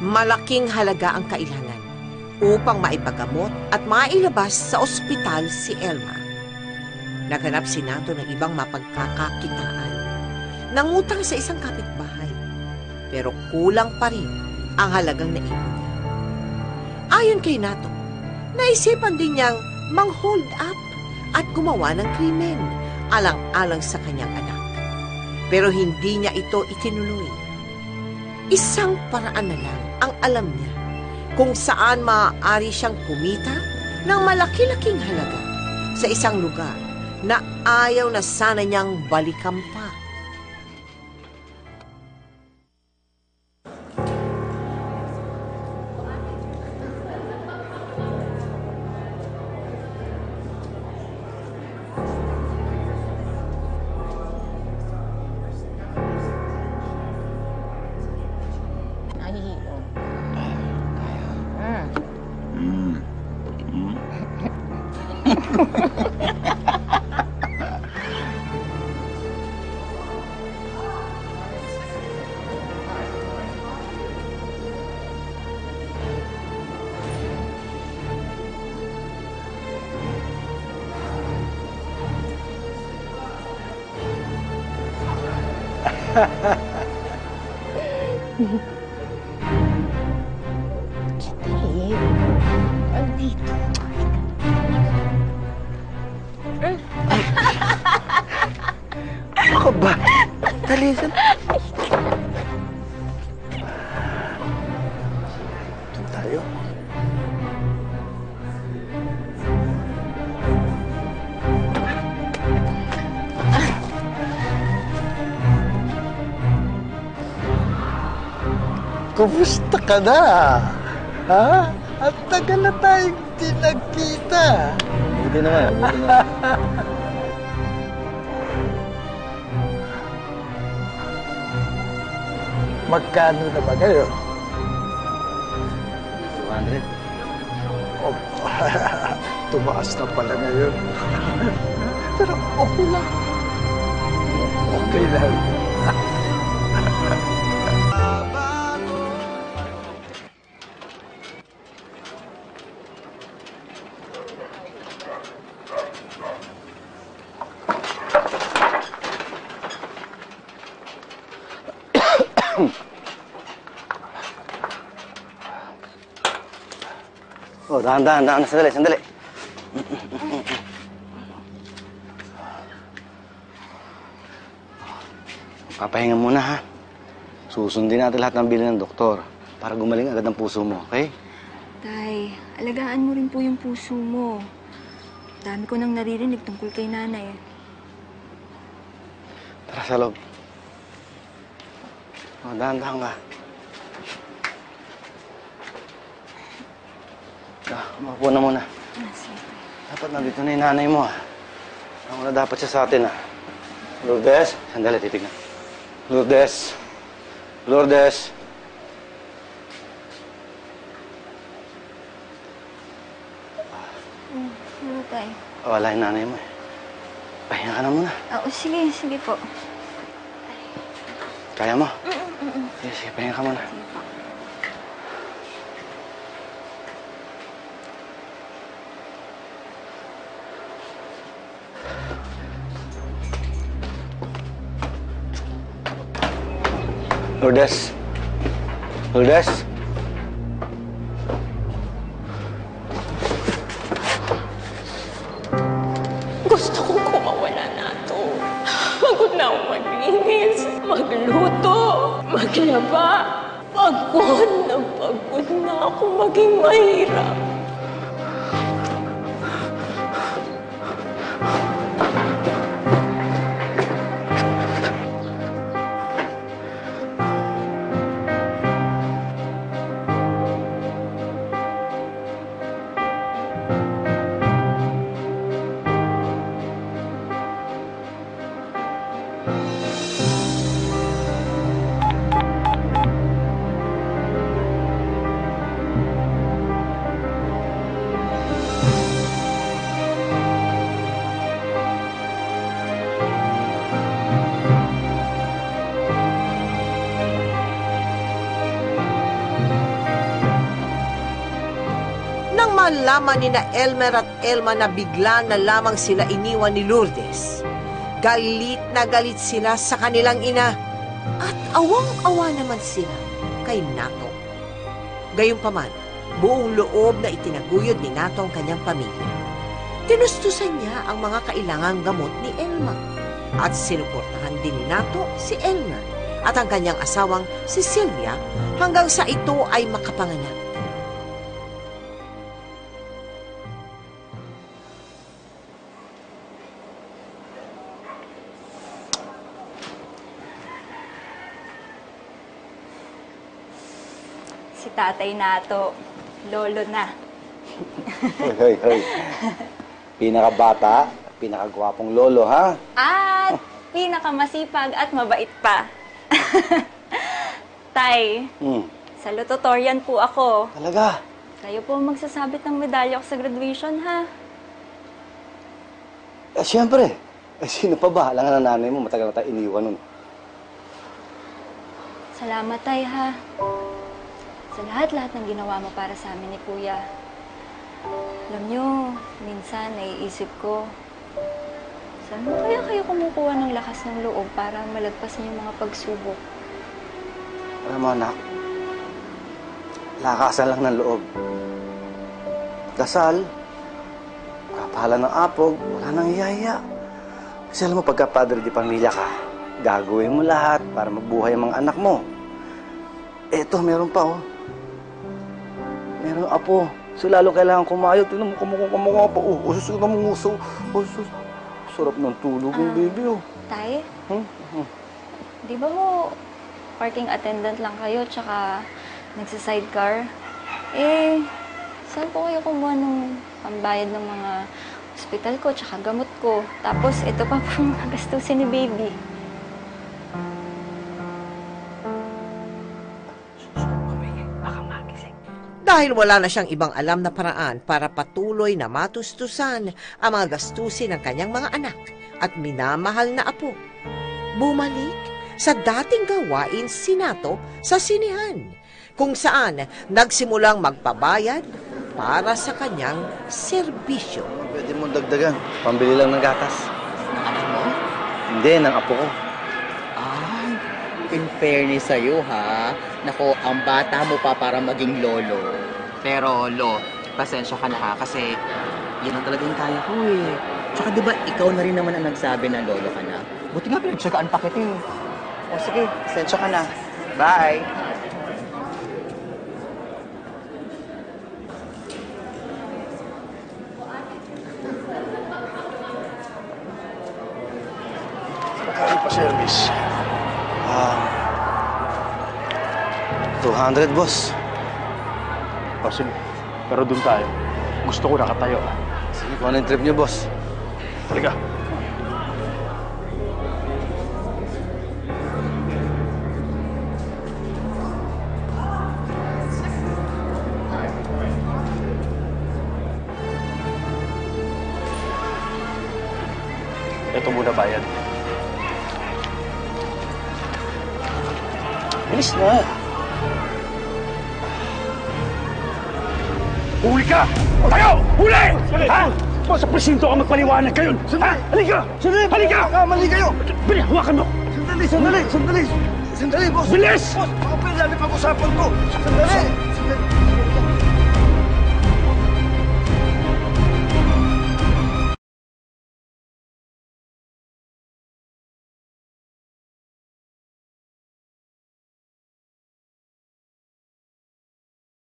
Malaking halaga ang kailangan upang maipagamot at mailabas sa ospital si Elma. Naghanap si Nato ng ibang mapagkakakitaan. Nangutang sa isang kapitbahay, pero kulang pa rin ang halagang naipon niya. Ayon kay Nato, naisipan din niyang mang-hold up at gumawa ng krimen alang-alang sa kanyang anak. Pero hindi niya ito itinuloy. Isang paraan na lang ang alam niya kung saan maaari siyang kumita ng malaki-laking halaga sa isang lugar na ayaw na sana niyang balikan pa. Andito. Ano ka ba? Dali, saan? Doon tayo. Kumusta ka na? Ha? At tagal na tayong di nagkita. Buti naman, buti naman. Magkano na ba kayo? 200. Oh, tumaas na pala ngayon. Pero okay lang. Okay lang. Oh, dahan-dahan. Sandali. Papahinga muna, ha? Susundin natin lahat ng bilin ng doktor para gumaling agad ang puso mo, okay? Tay, alagaan mo rin po yung puso mo. Dami ko nang naririnig tungkol kay nanay. Tara sa loob. Oh, dahan-dahan ka. Mapupo na muna. Dapat nandito na yung nanay mo, ha? Ano na dapat siya sa atin, ha? Lourdes? Sandali, titignan. Lourdes? Lourdes? Ano, tay? Wala yung nanay mo, eh. Pahinga ka na muna. Oo, sige po. Kaya mo? Sige, pahinga ka muna. Lourdes? Lourdes? Gusto kong kumawala na ito. Pagod na akong maglinis, magluto, maglaba. Pagod na ako maging mahirap. Nalaman ni na Elmer at Elma na bigla na lamang sila iniwan ni Lourdes. Galit na galit sila sa kanilang ina at awang-awa naman sila kay Nato. Gayunpaman, buong loob na itinaguyod ni Nato ang kanyang pamilya. Tinustusan niya ang mga kailangang gamot ni Elma at sinuportahan din ni Nato si Elmer at ang kanyang asawang si Sylvia hanggang sa ito ay makapanganak. Si Tatay Nato, lolo na. Hoy. Pinakabata, pinakagwapong lolo, ha? At pinakamasipag at mabait pa. Tay, salutatorian po ako. Talaga? Kayo po ang magsasabit ng medalya ko sa graduation, ha? Siyempre. Sino pa ba? Alam nga ng nanay mo, matagal na tayo iniwan nun. Salamat, Tay, ha? Sa lahat-lahat ng ginawa mo para sa amin ni Kuya. Alam nyo, minsan naiisip ko, saan mo kaya kayo kumukuha ng lakas ng loob para malagpasan yung mga pagsubok? Alam mo, anak, lakasan lang ng loob. Dasal, kapahala ng apog, wala nang iyaya. Kasi alam mo, pagka padre di pamilya ka, gagawin mo lahat para mabuhay ang mga anak mo. Eto, meron pa, oh. Meron apo. So, lalo kailangan kumayo. Tingnan mo, kumukha pa. Oh, usus ka mong uso. Usus. Sarap ng tulog yung baby, oh. Tay? Di ba ho, parking attendant lang kayo, tsaka nagsa-sidecar? Saan po kayo kumuha ng pambayad ng mga hospital ko, tsaka gamot ko? Tapos, ito pa po mga gastusin ni baby. Dahil wala na siyang ibang alam na paraan para patuloy na matustusan ang mga gastusin ng kanyang mga anak at minamahal na apo, bumalik sa dating gawain si Nato sa sinihan, kung saan nagsimulang magpabayad para sa kanyang serbisyo. Pwede mo dagdagan. Pambili lang ng gatas. Anak mo? Hindi, ng apo ko. Ay, in fairness sa'yo, ha? Nako, ang bata mo pa para maging lolo. Pero, Lo, pasensya ka na, ha? Kasi, yun ang talagang kaya ko, eh. Tsaka, di ba, ikaw na rin naman ang nagsabi na lolo ka na. Buti nga, pinagtsagaan pa kita, eh. O, sige, pasensya ka na. Bye! Ano pa service? 200, boss. O sige, pero doon tayo. Gusto ko nakatayo. Sige, kung ano yung trip niyo, boss. Halika. Ito muna bayad. Bilis na. Huli ka! Tayo! Huli! Ha? O sa presinto ka magpaliwanag kayo! Ha? Halika! Halika! Mali kayo! Bili, hawakan mo! Sandali, boss! Bilis! Boss, baka pwede namin pag-usapan to! Sandali!